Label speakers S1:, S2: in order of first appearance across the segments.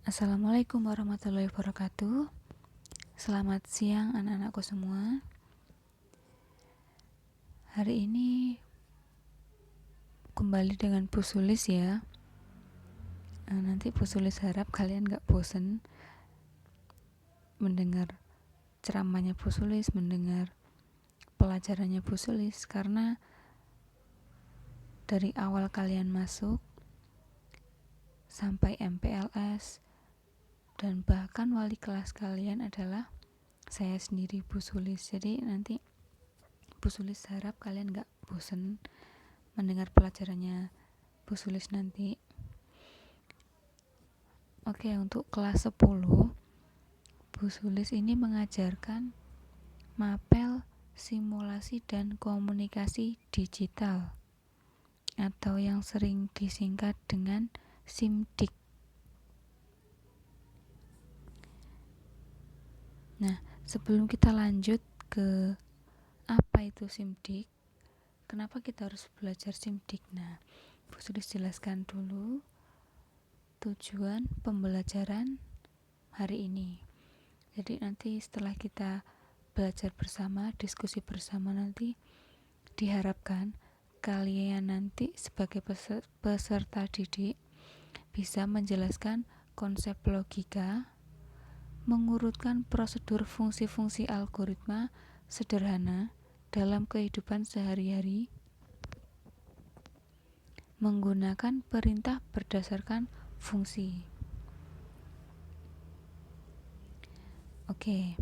S1: Assalamualaikum warahmatullahi wabarakatuh. Selamat siang anak-anakku semua. Hari ini kembali dengan Bu Sulis ya. Nanti Bu Sulis harap kalian gak bosen mendengar ceramahnya Bu Sulis, mendengar pelajarannya Bu Sulis, karena dari awal kalian masuk sampai MPLS dan bahkan wali kelas kalian adalah saya sendiri, Bu Sulis. Jadi nanti Bu Sulis harap kalian gak bosen mendengar pelajarannya Bu Sulis nanti. Oke, untuk kelas 10 Bu Sulis ini mengajarkan mapel, simulasi, dan komunikasi digital atau yang sering disingkat dengan SIMDIK. Nah, sebelum kita lanjut ke apa itu SIMDIK, kenapa kita harus belajar SIMDIK? Nah, Bu Sulis jelaskan dulu tujuan pembelajaran hari ini. Jadi nanti setelah kita belajar bersama, diskusi bersama, nanti diharapkan kalian nanti sebagai peserta didik bisa menjelaskan konsep logika, mengurutkan prosedur fungsi-fungsi algoritma sederhana dalam kehidupan sehari-hari, menggunakan perintah berdasarkan fungsi. Oke,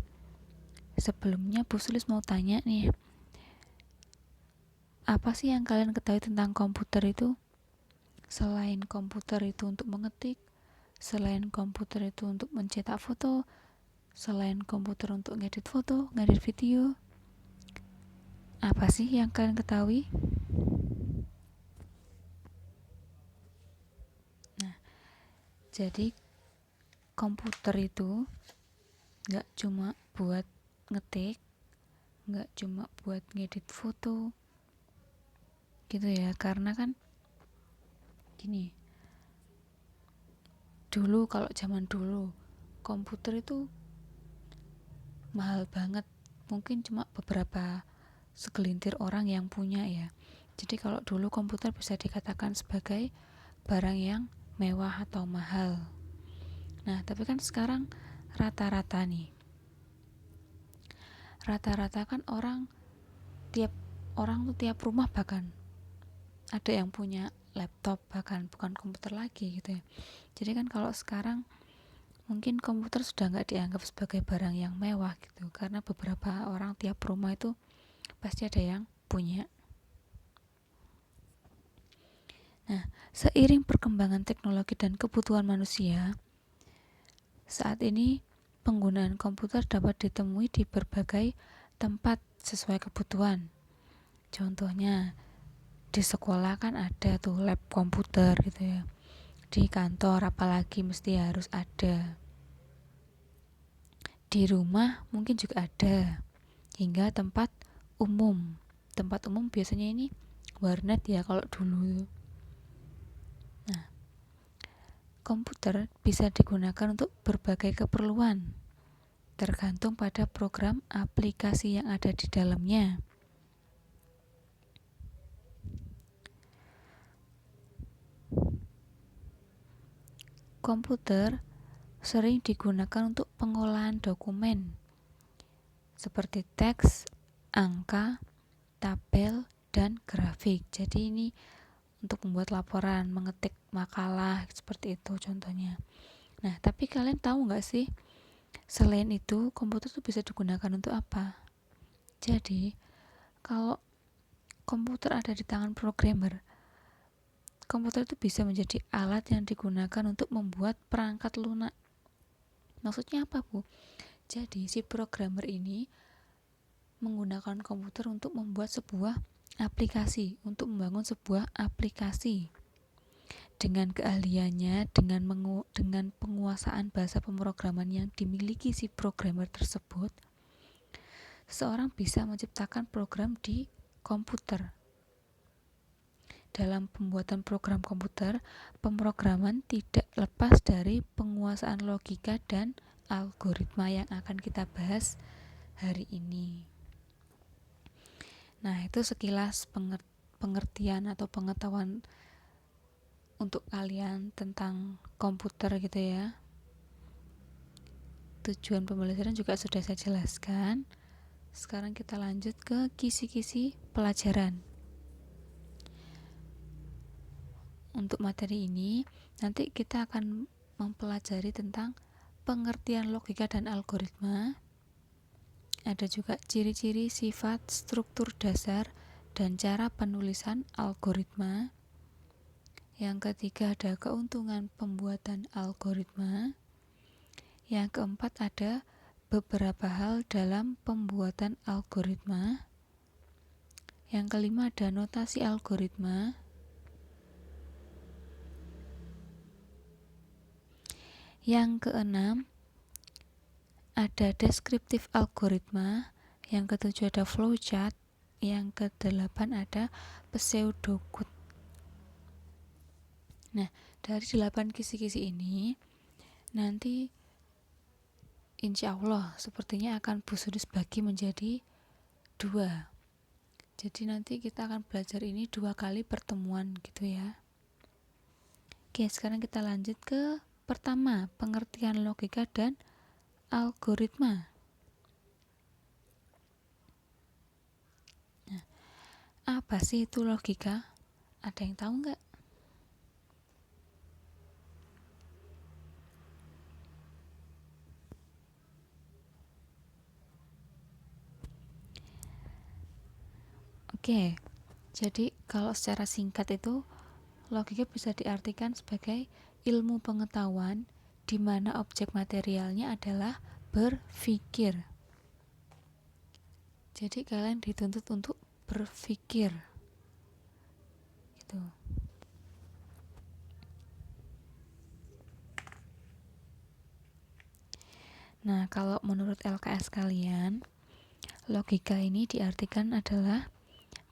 S1: sebelumnya Bu Sulis mau tanya nih, apa sih yang kalian ketahui tentang komputer itu? Selain komputer itu untuk mengetik, selain komputer itu untuk mencetak foto, selain komputer untuk ngedit foto, ngedit video, apa sih yang kalian ketahui? Nah, jadi komputer itu gak cuma buat ngetik, gak cuma buat ngedit foto gitu ya, karena kan gini, dulu kalau zaman dulu komputer itu mahal banget, mungkin cuma beberapa segelintir orang yang punya ya. Jadi kalau dulu komputer bisa dikatakan sebagai barang yang mewah atau mahal. Nah, tapi kan sekarang rata-rata kan tiap orang tuh tiap rumah bahkan ada yang punya laptop, bahkan bukan komputer lagi gitu ya. Jadi kan kalau sekarang mungkin komputer sudah nggak dianggap sebagai barang yang mewah gitu, karena beberapa orang tiap rumah itu pasti ada yang punya. Nah, seiring perkembangan teknologi dan kebutuhan manusia, saat ini penggunaan komputer dapat ditemui di berbagai tempat sesuai kebutuhan. Contohnya di sekolah kan ada tuh lab komputer gitu ya. Di kantor apalagi mesti harus ada. Di rumah mungkin juga ada. Hingga tempat umum. Tempat umum biasanya ini warnet ya kalau dulu. Nah, komputer bisa digunakan untuk berbagai keperluan, tergantung pada program aplikasi yang ada di dalamnya. Komputer sering digunakan untuk pengolahan dokumen seperti teks, angka, tabel, dan grafik. Jadi ini untuk membuat laporan, mengetik makalah seperti itu contohnya. Nah, tapi kalian tahu nggak sih, selain itu komputer itu bisa digunakan untuk apa? Jadi kalau komputer ada di tangan programmer, komputer itu bisa menjadi alat yang digunakan untuk membuat perangkat lunak. Maksudnya apa, Bu? Jadi si programmer ini menggunakan komputer untuk membuat sebuah aplikasi, untuk membangun sebuah aplikasi. Dengan keahliannya, dengan penguasaan bahasa pemrograman yang dimiliki si programmer tersebut, seseorang bisa menciptakan program di komputer dalam pembuatan program komputer, pemrograman tidak lepas dari penguasaan logika dan algoritma yang akan kita bahas hari ini. Nah, itu sekilas pengertian atau pengetahuan untuk kalian tentang komputer gitu ya. Tujuan pembelajaran juga sudah saya jelaskan. Sekarang kita lanjut ke kisi-kisi pelajaran. Untuk materi ini, nanti kita akan mempelajari tentang pengertian logika dan algoritma. Ada juga ciri-ciri, sifat, struktur dasar, dan cara penulisan algoritma. Yang ketiga ada keuntungan pembuatan algoritma. Yang keempat ada beberapa hal dalam pembuatan algoritma. Yang kelima ada notasi algoritma. Yang keenam ada deskriptif algoritma. Yang ketujuh ada flowchart. Yang kedelapan ada pseudocode. Nah, dari 8 kisi-kisi ini nanti insya Allah sepertinya akan Bu Sudis bagi menjadi 2. Jadi nanti kita akan belajar ini 2 kali pertemuan gitu ya. Oke, sekarang kita lanjut ke pertama, pengertian logika dan algoritma. Nah, apa sih itu logika? Ada yang tahu nggak? Oke, jadi kalau secara singkat itu logika bisa diartikan sebagai ilmu pengetahuan di mana objek materialnya adalah berpikir. Jadi kalian dituntut untuk berpikir. Gitu. Nah, kalau menurut LKS kalian, logika ini diartikan adalah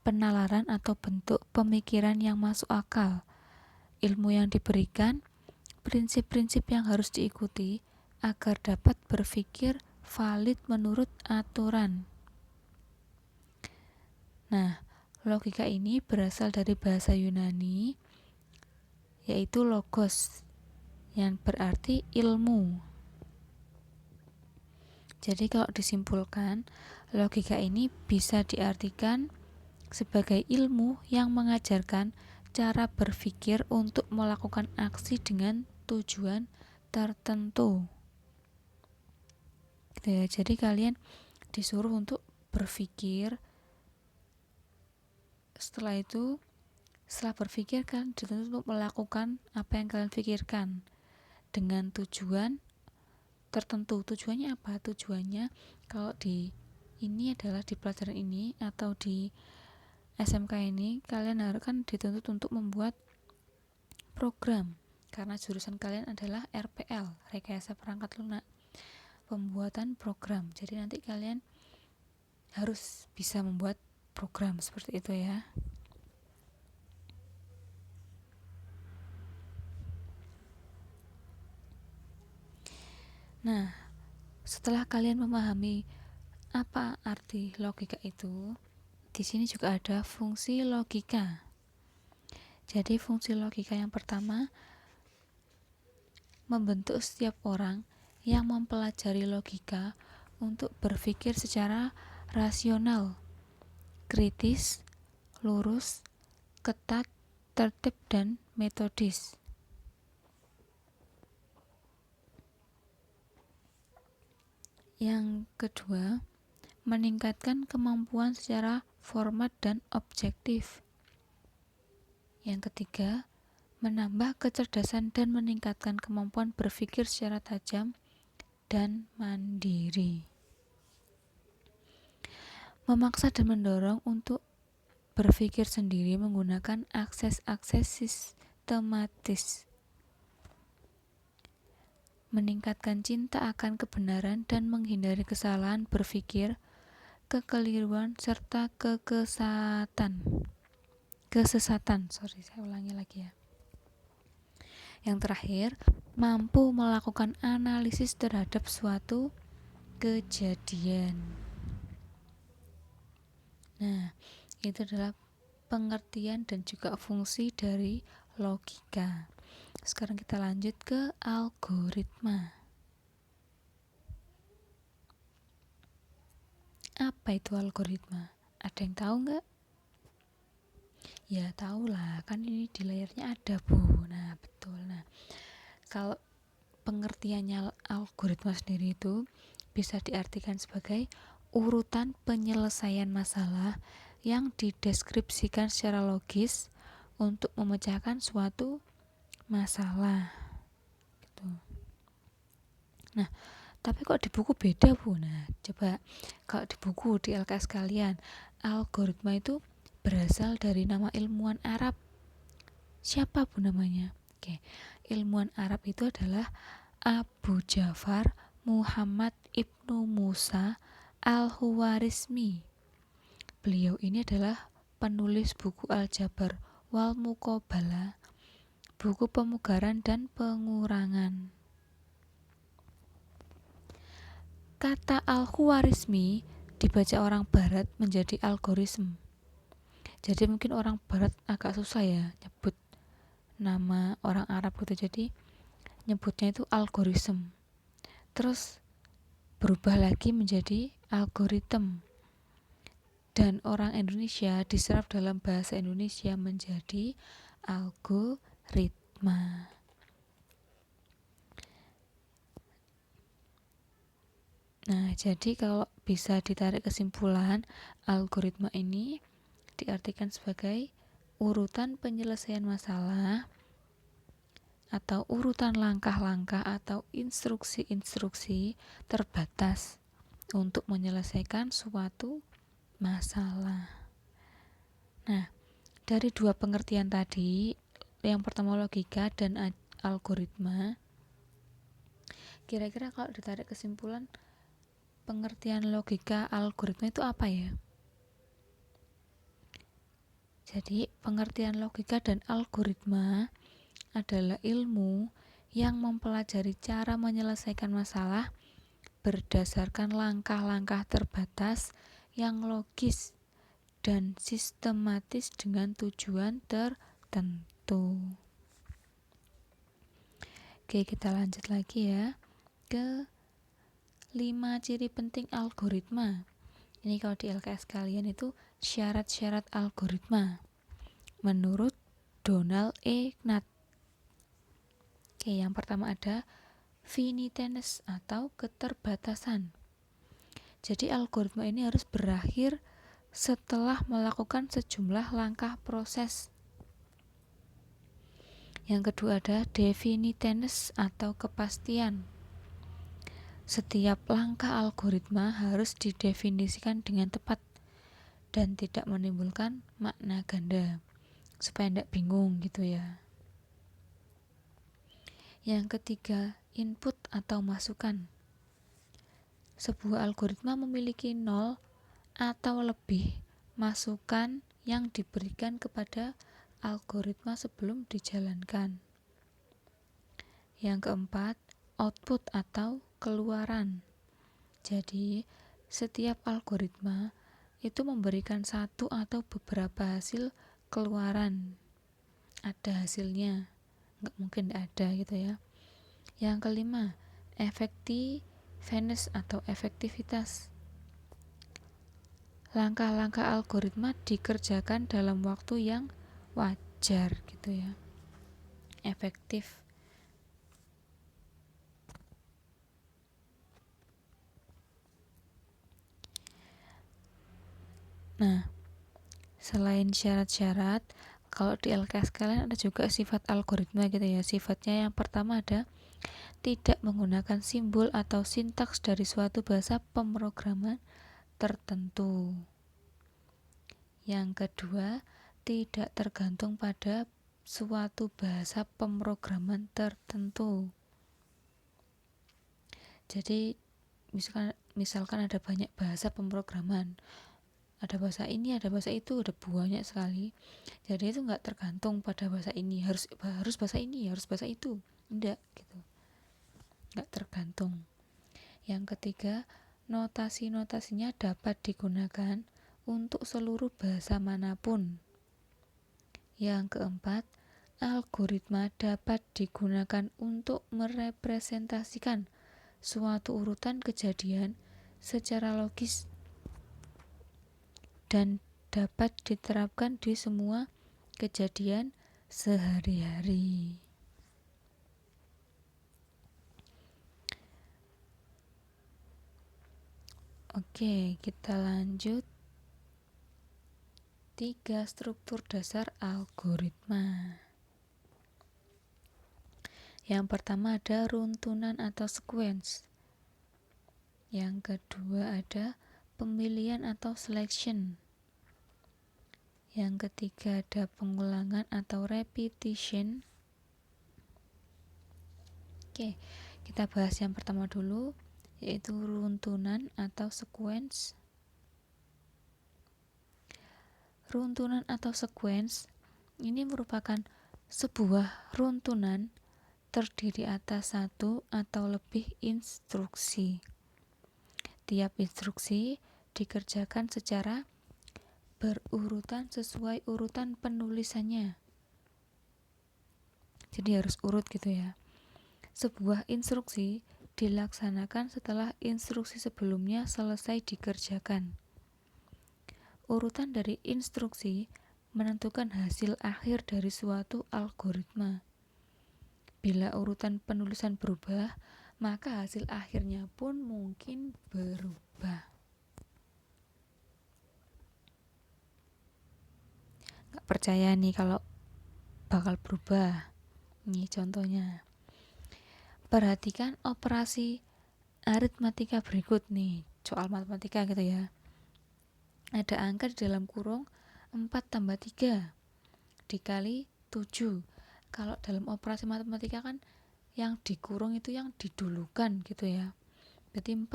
S1: penalaran atau bentuk pemikiran yang masuk akal, ilmu yang diberikan, prinsip-prinsip yang harus diikuti agar dapat berpikir valid menurut aturan. Nah, logika ini berasal dari bahasa Yunani, yaitu logos, yang berarti ilmu. Jadi kalau disimpulkan, logika ini bisa diartikan sebagai ilmu yang mengajarkan cara berpikir untuk melakukan aksi dengan tujuan tertentu. Gitu ya. Jadi kalian disuruh untuk berpikir. Setelah berpikir kan dituntut untuk melakukan apa yang kalian pikirkan dengan tujuan tertentu. Tujuannya apa? Tujuannya kalau di ini adalah di pelajaran ini atau di SMK ini kalian harus kan dituntut untuk membuat program karena jurusan kalian adalah RPL, rekayasa perangkat lunak, pembuatan program. Jadi nanti kalian harus bisa membuat program seperti itu ya. Nah, setelah kalian memahami apa arti logika itu, di sini juga ada fungsi logika. Jadi fungsi logika yang pertama membentuk setiap orang yang mempelajari logika untuk berpikir secara rasional, kritis, lurus, ketat, tertib, dan metodis. Yang kedua, meningkatkan kemampuan secara format dan objektif. Yang ketiga, menambah kecerdasan dan meningkatkan kemampuan berpikir secara tajam dan mandiri. Memaksa dan mendorong untuk berpikir sendiri menggunakan akses-akses sistematis. Meningkatkan cinta akan kebenaran dan menghindari kesalahan berpikir, kekeliruan, serta kekesatan. kesesatan. Saya ulangi lagi ya. Yang terakhir, mampu melakukan analisis terhadap suatu kejadian. Nah, itu adalah pengertian dan juga fungsi dari logika. Sekarang kita lanjut ke algoritma. Apa itu algoritma? Ada yang tahu nggak? Ya tahu lah, kan ini di layarnya ada Bu. Nah betul. Nah kalau pengertiannya algoritma sendiri itu bisa diartikan sebagai urutan penyelesaian masalah yang dideskripsikan secara logis untuk memecahkan suatu masalah gitu. Nah tapi kok di buku beda Bu? Nah coba kalau di buku di LKS kalian, algoritma itu berasal dari nama ilmuwan Arab. Siapa Bu namanya? Oke, ilmuwan Arab itu adalah Abu Ja'far Muhammad Ibnu Musa Al-Huwarizmi. Beliau ini adalah penulis buku Al-Jabar wal Muqabalah, buku pemugaran dan pengurangan. Kata Al-Huwarizmi dibaca orang barat menjadi algoritma. Jadi mungkin orang barat agak susah ya nyebut nama orang Arab gitu, jadi nyebutnya itu algoritma. Terus berubah lagi menjadi algoritma. Dan orang Indonesia diserap dalam bahasa Indonesia menjadi algoritma. Nah, jadi kalau bisa ditarik kesimpulan, algoritma ini diartikan sebagai urutan penyelesaian masalah atau urutan langkah-langkah atau instruksi-instruksi terbatas untuk menyelesaikan suatu masalah. Nah, dari dua pengertian tadi, yang pertama logika dan algoritma, kira-kira kalau ditarik kesimpulan, pengertian logika algoritma itu apa ya? Jadi, pengertian logika dan algoritma adalah ilmu yang mempelajari cara menyelesaikan masalah berdasarkan langkah-langkah terbatas yang logis dan sistematis dengan tujuan tertentu. Oke, kita lanjut lagi ya ke 5 ciri penting algoritma. Ini kalau di LKS kalian itu syarat-syarat algoritma menurut Donald E. Knapp. Oke, yang pertama ada finiteness atau keterbatasan. Jadi algoritma ini harus berakhir setelah melakukan sejumlah langkah proses. Yang kedua ada definiteness atau kepastian. Setiap langkah algoritma harus didefinisikan dengan tepat dan tidak menimbulkan makna ganda supaya tidak bingung gitu ya. Yang ketiga, input atau masukan. Sebuah algoritma memiliki 0 atau lebih masukan yang diberikan kepada algoritma sebelum dijalankan. Yang keempat, output atau keluaran. Jadi, setiap algoritma itu memberikan satu atau beberapa hasil keluaran. Ada hasilnya, nggak mungkin nggak ada gitu ya. Yang kelima, effectiveness atau efektivitas. Langkah-langkah algoritma dikerjakan dalam waktu yang wajar gitu ya, efektif. Nah, selain syarat-syarat, kalau di LKS kalian ada juga sifat algoritma gitu ya. Sifatnya yang pertama ada tidak menggunakan simbol atau sintaks dari suatu bahasa pemrograman tertentu. Yang kedua, tidak tergantung pada suatu bahasa pemrograman tertentu. Jadi misalkan ada banyak bahasa pemrograman, ada bahasa ini, ada bahasa itu, ada banyak sekali. Jadi itu nggak tergantung pada bahasa ini, harus bahasa ini, harus bahasa itu, enggak gitu, nggak tergantung. Yang ketiga, notasi-notasinya dapat digunakan untuk seluruh bahasa manapun. Yang keempat, algoritma dapat digunakan untuk merepresentasikan suatu urutan kejadian secara logis dan dapat diterapkan di semua kejadian sehari-hari. Oke, kita lanjut. 3 struktur dasar algoritma. Yang pertama ada runtunan atau sequence. Yang kedua ada pemilihan atau selection. Yang ketiga ada pengulangan atau repetition. Oke, kita bahas yang pertama dulu, yaitu runtunan atau sequence. Runtunan atau sequence ini merupakan sebuah runtunan terdiri atas satu atau lebih instruksi. Tiap instruksi dikerjakan secara berurutan sesuai urutan penulisannya. Jadi harus urut gitu ya. Sebuah instruksi dilaksanakan setelah instruksi sebelumnya selesai dikerjakan. Urutan dari instruksi menentukan hasil akhir dari suatu algoritma. Bila urutan penulisan berubah, maka hasil akhirnya pun mungkin berubah. Gak percaya nih kalau bakal berubah. Nih contohnya. Perhatikan operasi aritmatika berikut nih, soal matematika gitu ya. Ada angka di dalam kurung 4 tambah 3 dikali 7. Kalau dalam operasi matematika kan yang dikurung itu yang didulukan gitu ya. Berarti 4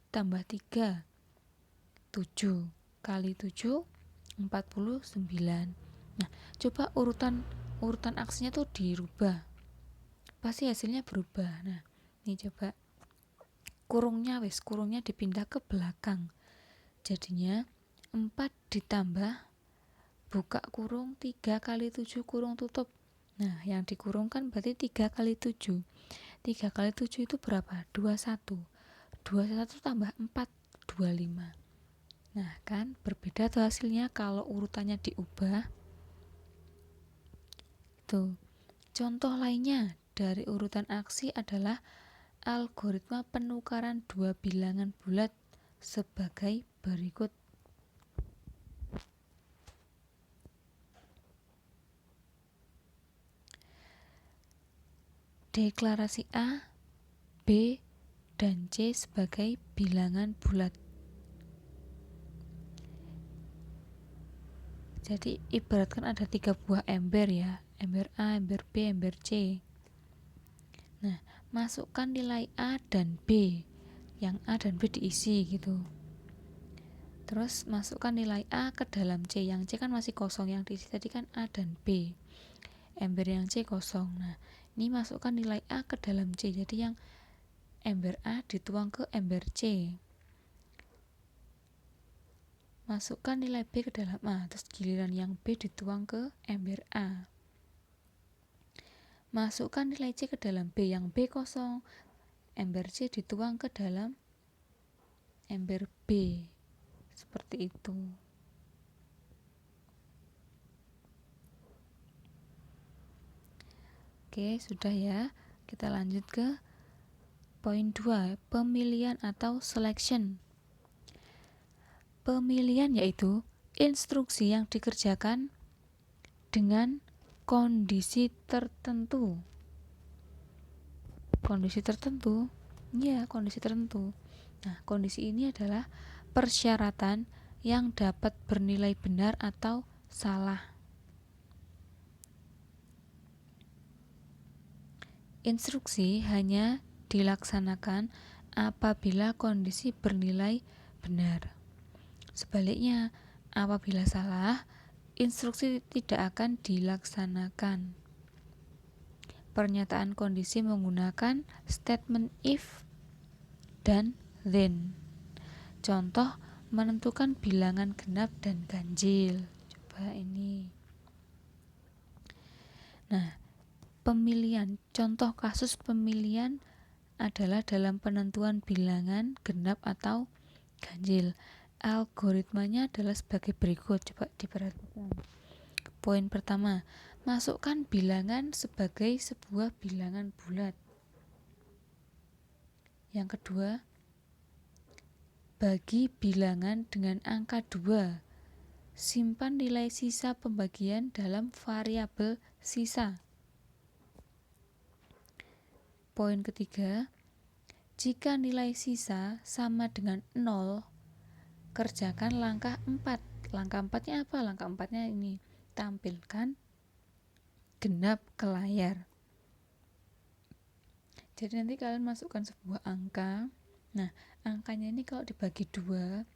S1: tambah 3 7 kali 7 49. Nah, coba urutan aksinya tuh dirubah, pasti hasilnya berubah. Nah, ini coba kurungnya dipindah ke belakang, jadinya 4 ditambah buka kurung 3 kali 7 kurung tutup. Nah, yang dikurungkan berarti 3 kali 7. 3 kali 7 itu berapa? 21. 21 tambah 4 25. Nah, kan berbeda tuh hasilnya kalau urutannya diubah. Tuh. Contoh lainnya dari urutan aksi adalah algoritma penukaran dua bilangan bulat sebagai berikut. Deklarasi A, B, dan C sebagai bilangan bulat. Jadi ibaratkan ada 3 buah ember ya, ember A, ember B, ember C. Nah, masukkan nilai A dan B, yang A dan B diisi gitu. Terus masukkan nilai A ke dalam C, yang C kan masih kosong, yang diisi tadi kan A dan B. Ember yang C kosong. Nah, ini masukkan nilai A ke dalam C, jadi yang ember A dituang ke ember C. Masukkan nilai B ke dalam A, terus giliran yang B dituang ke ember A. Masukkan nilai C ke dalam B, yang B kosong, ember C dituang ke dalam ember B. Seperti itu. Oke, sudah ya. Kita lanjut ke poin 2, pemilihan atau selection. Pemilihan yaitu instruksi yang dikerjakan dengan kondisi tertentu. Kondisi tertentu? Ya, kondisi tertentu. Nah, kondisi ini adalah persyaratan yang dapat bernilai benar atau salah. Instruksi hanya dilaksanakan apabila kondisi bernilai benar. Sebaliknya, apabila salah, instruksi tidak akan dilaksanakan. Pernyataan kondisi menggunakan statement if dan then. Contoh, menentukan bilangan genap dan ganjil. Coba ini. Nah, pemilihan, contoh kasus pemilihan adalah dalam penentuan bilangan genap atau ganjil. Algoritmanya adalah sebagai berikut. Coba diperhatikan. Poin pertama, masukkan bilangan sebagai sebuah bilangan bulat. Yang kedua, bagi bilangan dengan angka 2. Simpan nilai sisa pembagian dalam variabel sisa. Poin ketiga, jika nilai sisa sama dengan 0, kerjakan langkah 4. Langkah 4-nya apa? Langkah 4-nya ini, tampilkan genap ke layar. Jadi nanti kalian masukkan sebuah angka. Nah, angkanya ini kalau dibagi 2,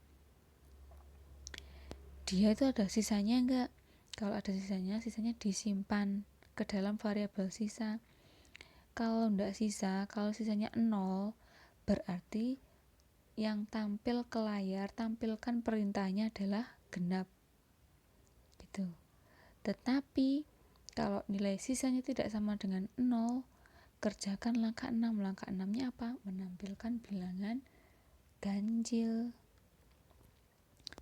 S1: dia itu ada sisanya enggak? Kalau ada sisanya disimpan ke dalam variabel sisa. Kalau enggak sisa, kalau sisanya 0, berarti yang tampil ke layar, tampilkan perintahnya adalah genap. Gitu. Tetapi kalau nilai sisanya tidak sama dengan 0, kerjakan langkah 6. Langkah 6-nya apa? Menampilkan bilangan ganjil.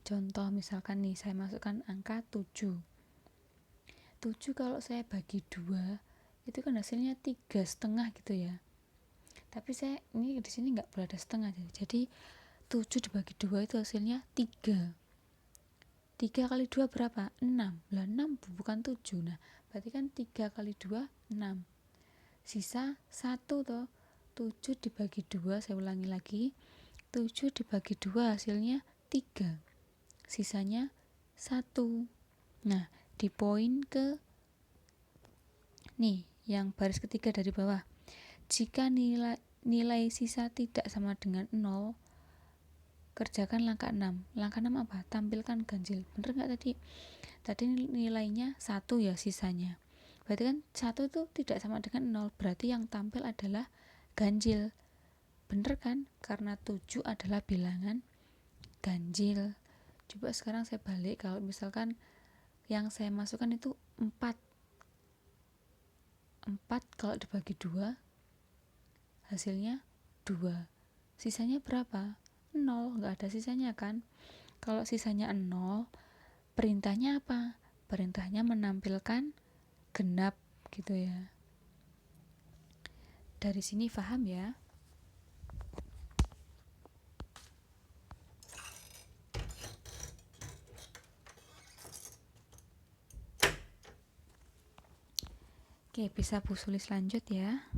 S1: Contoh misalkan nih, saya masukkan angka 7. 7 kalau saya bagi 2, itu kan hasilnya 3,5 gitu ya. Tapi saya ini di sini nggak boleh ada setengah. Jadi 7 dibagi 2 itu hasilnya 3. 3 kali 2 berapa? 6. Lah 6 bukan 7. Nah, berarti kan 3 kali 2 6. Sisa 1 toh. 7 dibagi 2, saya ulangi lagi. 7 dibagi 2 hasilnya 3. Sisanya 1. Nah, di poin ke nih, yang baris ketiga dari bawah. Jika nilai sisa tidak sama dengan 0, kerjakan langkah 6. Langkah 6 apa? Tampilkan ganjil. Bener nggak tadi? Tadi nilainya 1 ya sisanya. Berarti kan 1 itu tidak sama dengan 0. Berarti yang tampil adalah ganjil. Bener kan? Karena 7 adalah bilangan ganjil. Coba sekarang saya balik, kalau misalkan yang saya masukkan itu 4. 4 kalau dibagi 2 hasilnya 2. Sisanya berapa? 0, nggak ada sisanya kan? Kalau sisanya 0, perintahnya apa? Perintahnya menampilkan genap gitu ya. Dari sini paham ya? Oke, bisa Bu Sulis lanjut ya.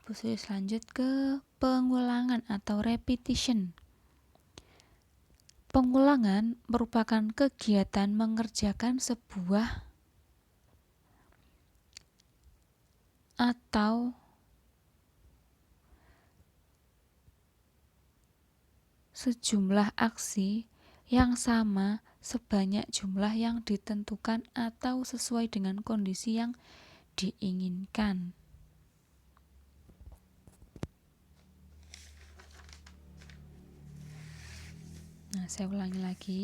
S1: Bu Sulis lanjut ke pengulangan atau repetition. Pengulangan merupakan kegiatan mengerjakan sebuah atau sejumlah aksi yang sama sebanyak jumlah yang ditentukan atau sesuai dengan kondisi yang diinginkan. Nah, saya ulangi lagi.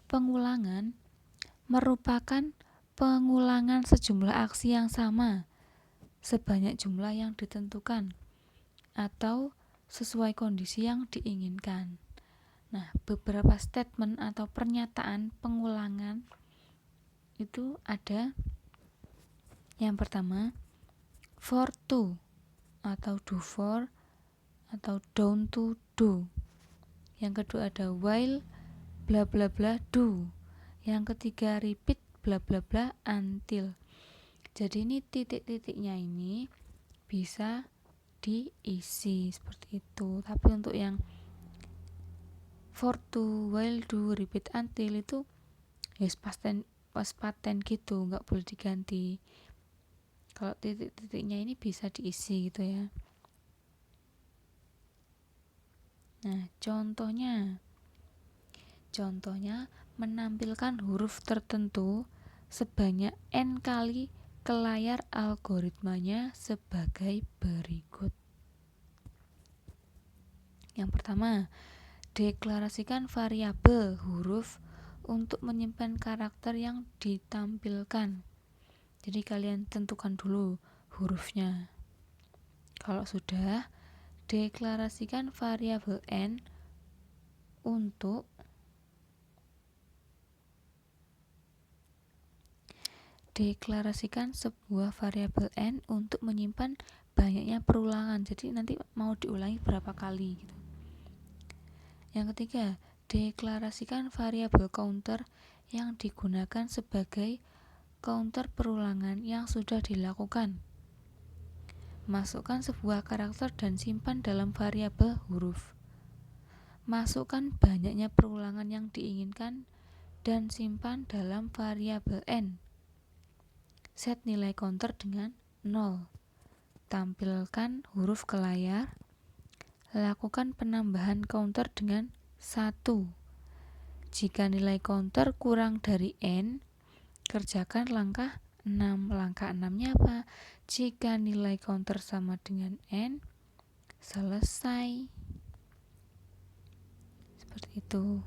S1: Pengulangan merupakan pengulangan sejumlah aksi yang sama sebanyak jumlah yang ditentukan atau sesuai kondisi yang diinginkan. Nah, beberapa statement atau pernyataan pengulangan itu ada. Yang pertama, for to atau do for atau don't to do. Yang kedua ada while bla bla bla do. Yang ketiga repeat bla bla bla until. Jadi ini titik-titiknya ini bisa diisi seperti itu. Tapi untuk yang for to, while, do, repeat, until itu yes pas paten gitu, nggak boleh diganti. Kalau titik-titiknya ini bisa diisi gitu ya. Nah, contohnya menampilkan huruf tertentu sebanyak n kali ke layar algoritmanya sebagai berikut. Yang pertama, deklarasikan variabel huruf untuk menyimpan karakter yang ditampilkan. Jadi kalian tentukan dulu hurufnya. Kalau sudah, deklarasikan variabel n untuk deklarasikan sebuah variabel n untuk menyimpan banyaknya perulangan. Jadi nanti mau diulangi berapa kali gitu. Yang ketiga, deklarasikan variabel counter yang digunakan sebagai counter perulangan yang sudah dilakukan. Masukkan sebuah karakter dan simpan dalam variabel huruf. Masukkan banyaknya perulangan yang diinginkan dan simpan dalam variabel n. Set nilai counter dengan 0. Tampilkan huruf ke layar. Lakukan penambahan counter dengan 1. Jika nilai counter kurang dari n, kerjakan langkah 6. Langkah 6-nya apa? Jika nilai counter sama dengan n, selesai. Seperti itu.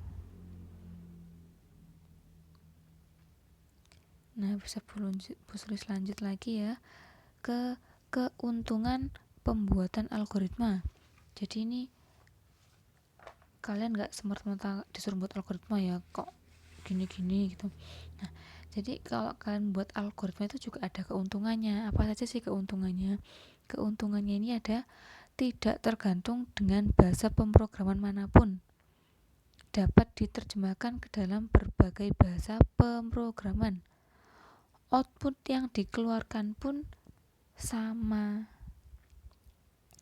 S1: Nah, bisa tulis lanjut lagi ya ke keuntungan pembuatan algoritma. Jadi ini kalian nggak semata-mata disuruh buat algoritma ya, kok gini-gini gitu. Nah, jadi kalau kalian buat algoritma itu juga ada keuntungannya. Apa saja sih keuntungannya? Keuntungannya ini ada tidak tergantung dengan bahasa pemrograman manapun. Dapat diterjemahkan ke dalam berbagai bahasa pemrograman. Output yang dikeluarkan pun sama.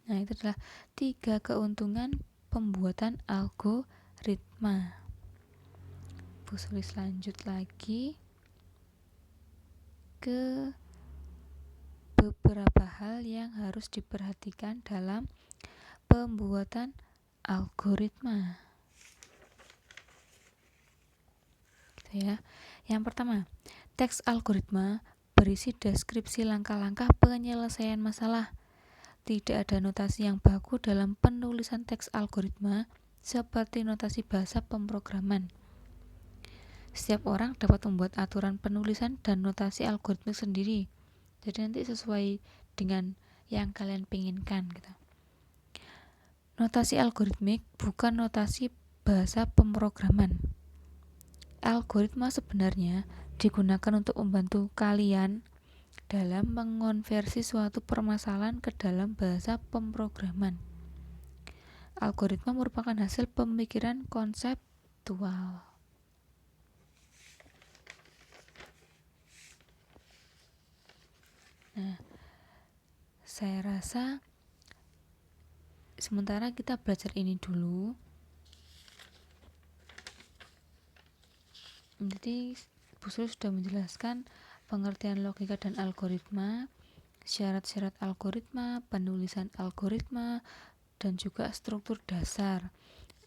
S1: Nah, itu adalah 3 keuntungan pembuatan algoritma. Tulis lanjut lagi ke beberapa hal yang harus diperhatikan dalam pembuatan algoritma. Gitu ya. Yang pertama, teks algoritma berisi deskripsi langkah-langkah penyelesaian masalah. Tidak ada notasi yang baku dalam penulisan teks algoritma seperti notasi bahasa pemrograman. Setiap orang dapat membuat aturan penulisan dan notasi algoritmik sendiri. Jadi nanti sesuai dengan yang kalian pinginkan gitu. Notasi algoritmik bukan notasi bahasa pemrograman. Algoritma sebenarnya digunakan untuk membantu kalian dalam mengonversi suatu permasalahan ke dalam bahasa pemrograman. Algoritma merupakan hasil pemikiran konseptual. Nah, saya rasa sementara kita belajar ini dulu. Jadi Bu Sri sudah menjelaskan pengertian logika dan algoritma, syarat-syarat algoritma, penulisan algoritma, dan juga struktur dasar.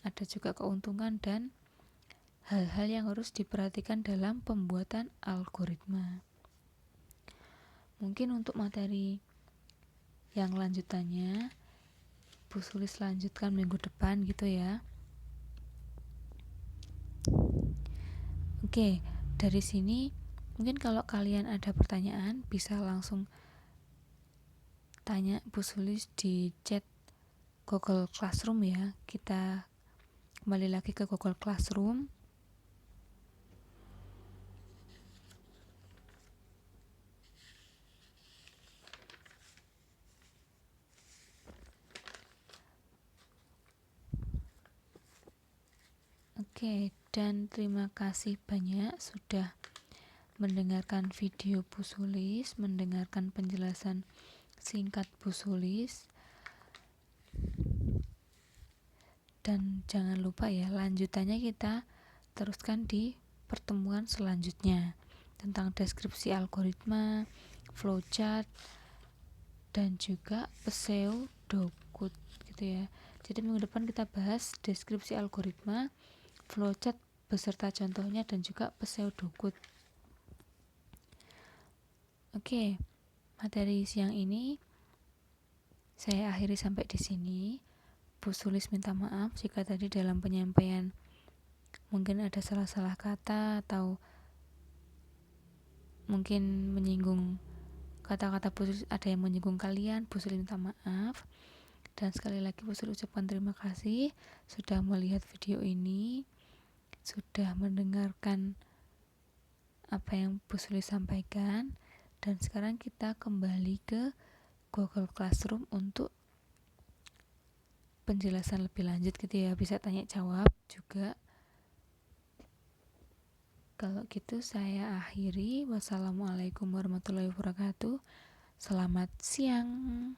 S1: Ada juga keuntungan dan hal-hal yang harus diperhatikan dalam pembuatan algoritma. Mungkin untuk materi yang lanjutannya Bu Sulis lanjutkan minggu depan gitu ya. Oke, dari sini mungkin kalau kalian ada pertanyaan bisa langsung tanya Bu Sulis di chat Google Classroom ya. Kita kembali lagi ke Google Classroom. Oke, dan terima kasih banyak sudah mendengarkan video Bu Sulis, mendengarkan penjelasan singkat Bu Sulis. Dan jangan lupa ya, lanjutannya kita teruskan di pertemuan selanjutnya tentang deskripsi algoritma, flowchart, dan juga pseudocode gitu ya. Jadi minggu depan kita bahas deskripsi algoritma, flowchart beserta contohnya, dan juga pseudocode. Oke, materi siang ini saya akhiri sampai di sini. Bu Sulis minta maaf jika tadi dalam penyampaian mungkin ada salah-salah kata atau mungkin menyinggung kata-kata Bu Sulis, ada yang menyinggung kalian. Bu Sulis minta maaf. Dan sekali lagi Bu Sulis ucapkan terima kasih sudah melihat video ini, sudah mendengarkan apa yang Bu Sulis sampaikan. Dan sekarang kita kembali ke Google Classroom untuk penjelasan lebih lanjut gitu ya, bisa tanya jawab juga. Kalau gitu saya akhiri. Wassalamualaikum warahmatullahi wabarakatuh. Selamat siang.